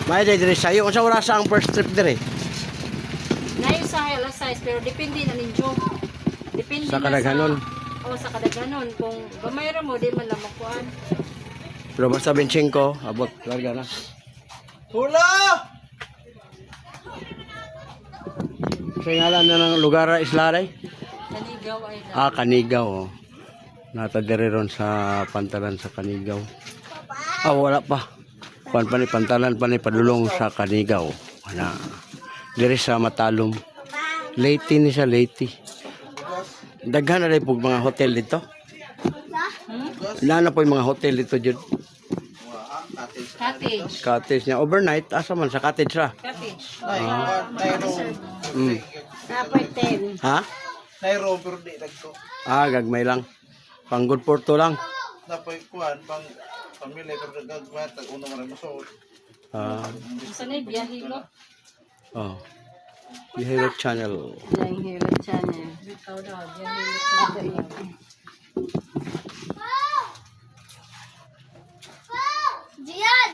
May day dire sayo unsa oras ang first trip dire? Nayo sa alas 6 pero depende na ninyo. Depende Sa na kadaghanon. sa kadaghanon kung gamay ra mo di man lang makuan. Pero basta 25 abot larga na. Hula! Sa ngalan na ng lugar Islaray? Kanigaw ay na. Ah, Kanigaw. Oh. Nata dire ron sa pantalan sa Kanigaw. Ah, wala pa. Kuan pa ni pantalan pa ni padulong sa Kanigaw. Ana. Dire sa Matalom. Leyte ni sa Leyte. Daghan na rin po mga hotel dito. Wala na po yung mga hotel dito dyan. Cottage. Cottage niya. Overnight, asa man sa cottage ra. Cottage. Mm. Dapat 10. Ha? Nairo pero di nagto. Ah, gagmay lang. Pang good porto lang. Dapat kuan pang pamilya pero gagawat ang unang maray mo Ah, Sanay biyahe lo. oh. Bihero Channel. Yang hero channel. Ikaw daw biyahe lo.